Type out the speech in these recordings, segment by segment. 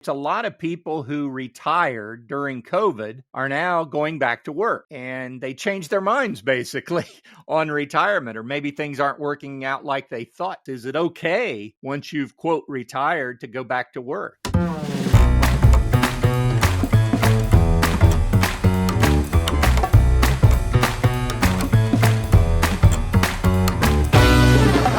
It's a lot of people who retired during COVID are now going back to work, and they changed their minds basically on retirement, or maybe things aren't working out like they thought. Is it okay once you've, quote, retired to go back to work? Now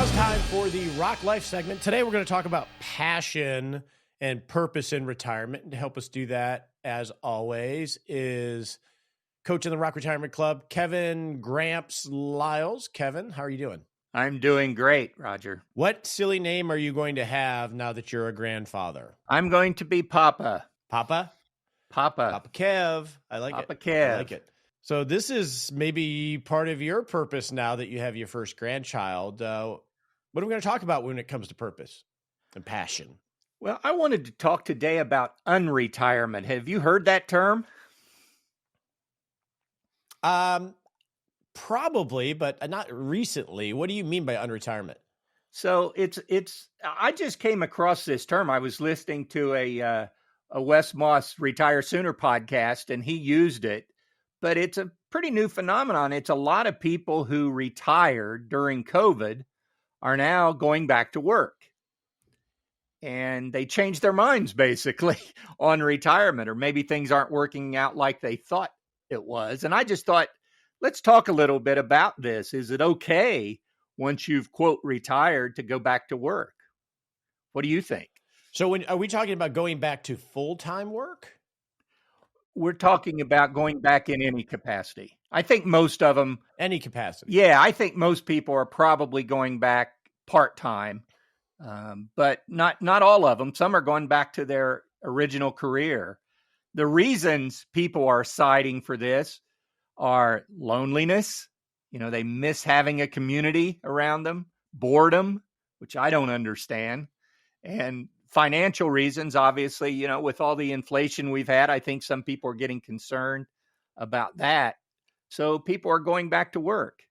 it's time for the Rock Life segment. Today we're going to talk about passion and purpose in retirement. And to help us do that, as always, is coach in the Rock Retirement Club, Kevin Gramps Lyles. Kevin, how are you doing? I'm doing great, Roger. What silly name are you going to have now that you're a grandfather? I'm going to be Papa. Papa? Papa. Papa Kev. I like Papa it. Kev. I like it. So this is maybe part of your purpose now that you have your first grandchild. What are we going to talk about when it comes to purpose and passion? Well, I wanted to talk today about unretirement. Have you heard that term? Probably, but not recently. What do you mean by unretirement? So I just came across this term. I was listening to a Wes Moss Retire Sooner podcast, and he used it, but it's a pretty new phenomenon. It's a lot of people who retired during COVID are now going back to work. And they changed their minds basically on retirement, or maybe things aren't working out like they thought it was. And I just thought, let's talk a little bit about this. Is it okay once you've, quote, retired to go back to work? What do you think? So are we talking about going back to full-time work? We're talking about going back in any capacity. I think most of them. Any capacity. Yeah, I think most people are probably going back part-time. But not all of them. Some are going back to their original career. The reasons people are citing for this are loneliness. They miss having a community around them, boredom, which I don't understand, and financial reasons. Obviously, with all the inflation we've had, I think some people are getting concerned about that. So people are going back to work.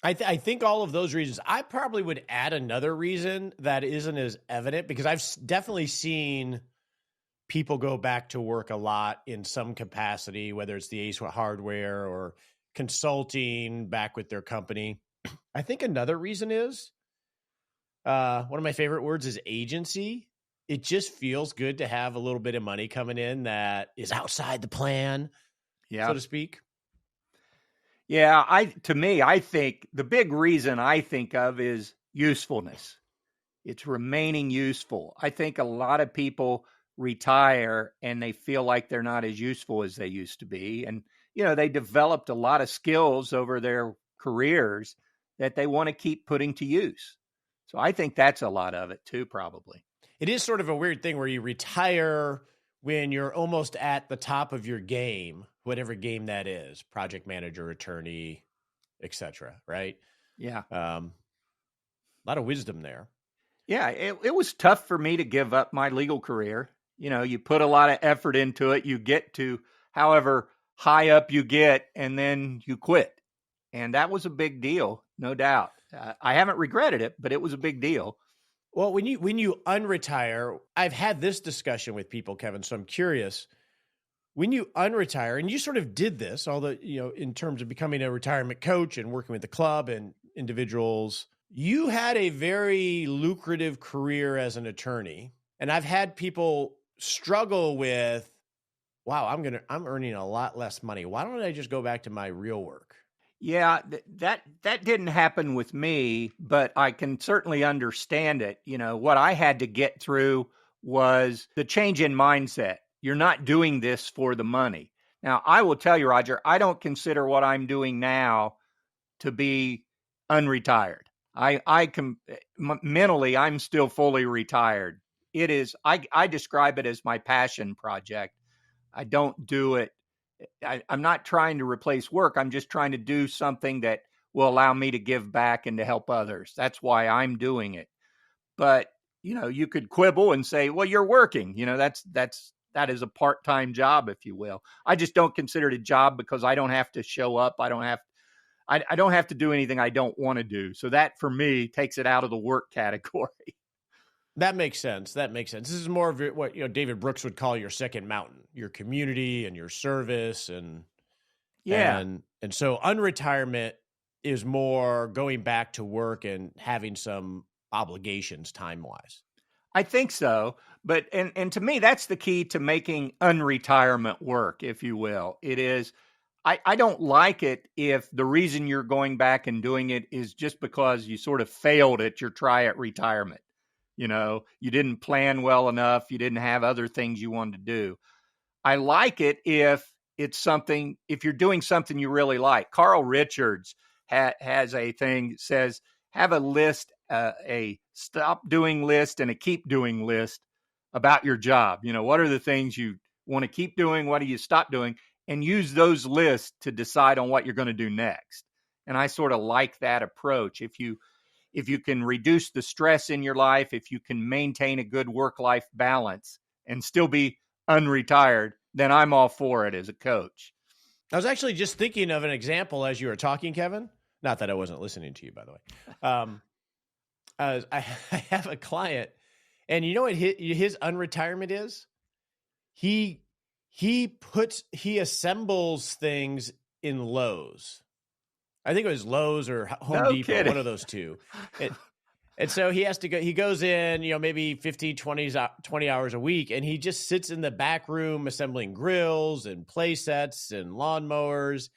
I think all of those reasons. I probably would add another reason that isn't as evident, because I've definitely seen people go back to work a lot in some capacity, whether it's the Ace Hardware or consulting back with their company. I think another reason is one of my favorite words is agency. It just feels good to have a little bit of money coming in that is outside the plan, so to speak. Yeah, to me, I think the big reason I think of is usefulness. It's remaining useful. I think a lot of people retire and they feel like they're not as useful as they used to be. And, they developed a lot of skills over their careers that they want to keep putting to use. So I think that's a lot of it too, probably. It is sort of a weird thing where you retire when you're almost at the top of your game, whatever game that is, project manager, attorney, etc. Right? Yeah. A lot of wisdom there. Yeah. It was tough for me to give up my legal career. You put a lot of effort into it. You get to however high up you get, and then you quit. And that was a big deal, no doubt. I haven't regretted it, but it was a big deal. Well, when you unretire, I've had this discussion with people, Kevin, so I'm curious. When you unretire, and you sort of did this, although, in terms of becoming a retirement coach and working with the club and individuals, you had a very lucrative career as an attorney. And I've had people struggle with, wow, I'm earning a lot less money. Why don't I just go back to my real work? Yeah, that didn't happen with me, but I can certainly understand it. What I had to get through was the change in mindset. You're not doing this for the money. Now, I will tell you, Roger, I don't consider what I'm doing now to be unretired. Mentally, I'm still fully retired. It is, I describe it as my passion project. I don't do it. I'm not trying to replace work. I'm just trying to do something that will allow me to give back and to help others. That's why I'm doing it. But, you could quibble and say, well, you're working, that is a part-time job, if you will. I just don't consider it a job because I don't have to show up. I don't have to do anything I don't want to do. So that for me takes it out of the work category. That makes sense. This is more of what David Brooks would call your second mountain, your community and your service, and Yeah, so unretirement is more going back to work and having some obligations time wise. I think so. But and to me, that's the key to making unretirement work, if you will. It is I don't like it if the reason you're going back and doing it is just because you sort of failed at your try at retirement. You didn't plan well enough, you didn't have other things you wanted to do. I like it if you're doing something you really like. Carl Richards has a thing that says have a list, a stop doing list and a keep doing list about your job. What are the things you want to keep doing? What do you stop doing? And use those lists to decide on what you're going to do next. And I sort of like that approach. If you can reduce the stress in your life, if you can maintain a good work-life balance and still be unretired, then I'm all for it as a coach. I was actually just thinking of an example as you were talking, Kevin. Not that I wasn't listening to you, by the way. I have a client, and you know what his unretirement is? He assembles things in Lowe's. I think it was Lowe's or Home Depot, kidding. one of those two. And so he goes in, maybe 15, 20 hours a week, and he just sits in the back room assembling grills and play sets and lawnmowers.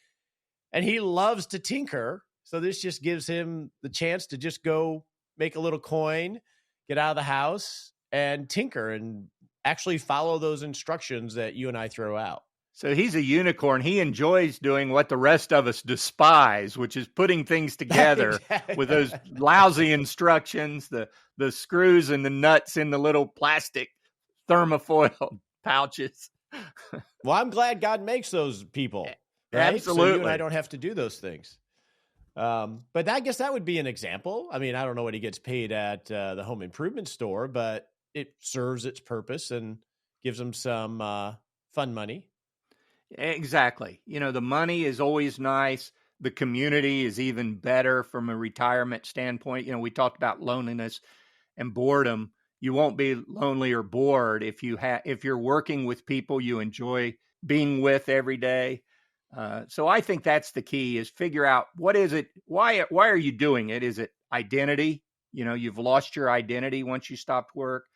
And he loves to tinker. So this just gives him the chance to just go make a little coin, get out of the house and tinker and actually follow those instructions that you and I throw out. So he's a unicorn. He enjoys doing what the rest of us despise, which is putting things together with those lousy instructions, the screws and the nuts in the little plastic thermofoil pouches. Well, I'm glad God makes those people. Right? Absolutely. So you and I don't have to do those things. But I guess that would be an example. I mean, I don't know what he gets paid at the home improvement store, but it serves its purpose and gives him some fun money. Exactly. The money is always nice. The community is even better from a retirement standpoint. We talked about loneliness and boredom. You won't be lonely or bored if you're working with people you enjoy being with every day. So I think that's the key: is figure out what is it. Why are you doing it? Is it identity? You've lost your identity once you stopped work.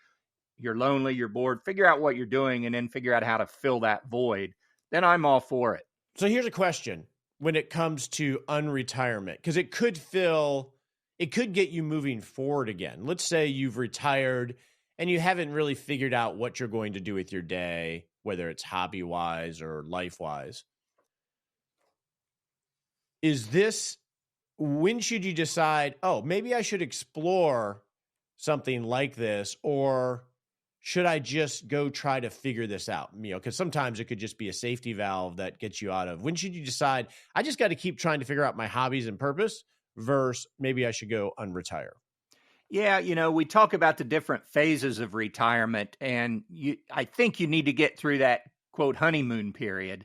You're lonely. You're bored. Figure out what you're doing, and then figure out how to fill that void. Then I'm all for it. So here's a question when it comes to unretirement, because it could get you moving forward again. Let's say you've retired and you haven't really figured out what you're going to do with your day, whether it's hobby-wise or life-wise. When should you decide, maybe I should explore something like this, or should I just go try to figure this out? Because sometimes it could just be a safety valve that gets you out of. When should you decide, I just got to keep trying to figure out my hobbies and purpose, versus maybe I should go unretire? Yeah, we talk about the different phases of retirement, and I think you need to get through that, quote, honeymoon period.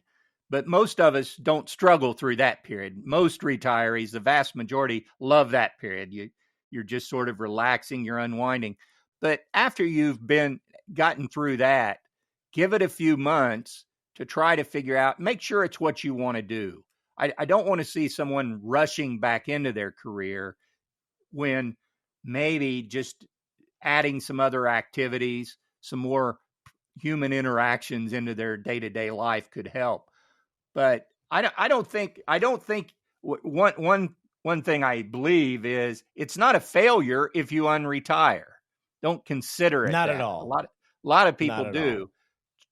But most of us don't struggle through that period. Most retirees, the vast majority, love that period. You're just sort of relaxing, you're unwinding. But after you've gotten through that, give it a few months to try to figure out, make sure it's what you want to do. I don't want to see someone rushing back into their career when maybe just adding some other activities, some more human interactions into their day-to-day life could help. But I don't think one thing I believe is it's not a failure if you unretire. Don't consider it not that. At all. A lot of people do.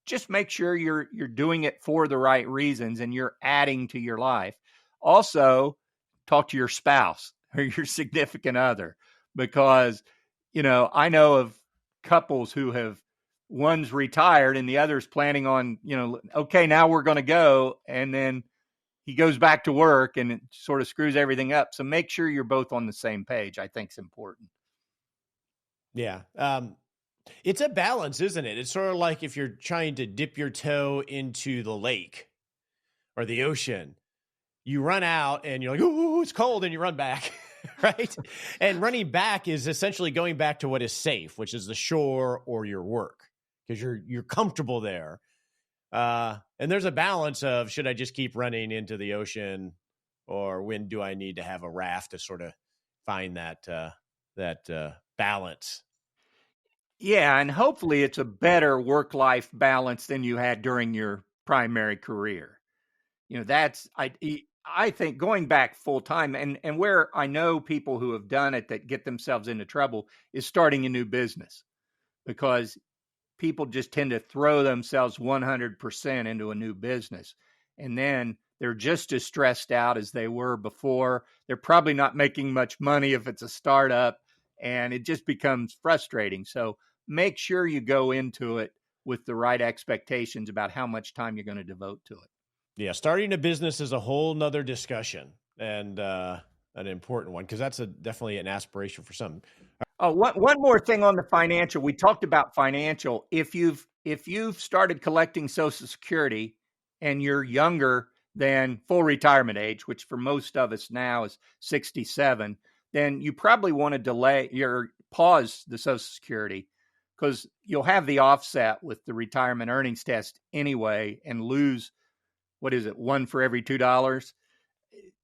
Just make sure you're doing it for the right reasons and you're adding to your life. Also, talk to your spouse or your significant other, because I know of couples who have, one's retired and the other's planning on, okay, now we're going to go, and then he goes back to work and it sort of screws everything up. So make sure you're both on the same page. I think is important. Yeah. It's a balance, isn't it? It's sort of like if you're trying to dip your toe into the lake or the ocean, you run out and you're like, oh, it's cold, and you run back. right? And running back is essentially going back to what is safe, which is the shore or your work, because you're comfortable there. And there's a balance of, should I just keep running into the ocean, or when do I need to have a raft to sort of find that balance? Yeah, and hopefully it's a better work-life balance than you had during your primary career. That's I think going back full time, and where I know people who have done it that get themselves into trouble is starting a new business, because people just tend to throw themselves 100% into a new business, and then they're just as stressed out as they were before. They're probably not making much money if it's a startup, and it just becomes frustrating. So make sure you go into it with the right expectations about how much time you're going to devote to it. Yeah, starting a business is a whole nother discussion, and an important one, because that's definitely an aspiration for some. Oh, one more thing on the financial. We talked about financial. If you've started collecting Social Security and you're younger than full retirement age, which for most of us now is 67, then you probably want to pause the Social Security, because you'll have the offset with the retirement earnings test anyway, and lose, what is it, one for every $2.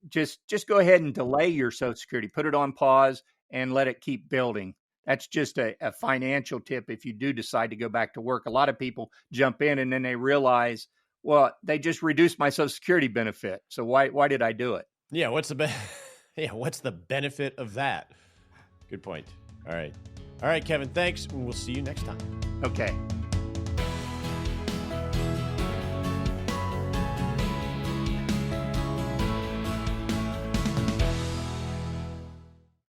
Just go ahead and delay your Social Security, put it on pause, and let it keep building. That's just a financial tip if you do decide to go back to work. A lot of people jump in and then they realize, well, they just reduced my Social Security benefit, so why did I do it? Yeah, what's the benefit of that? Good point. All right, Kevin, thanks. We'll see you next time. Okay.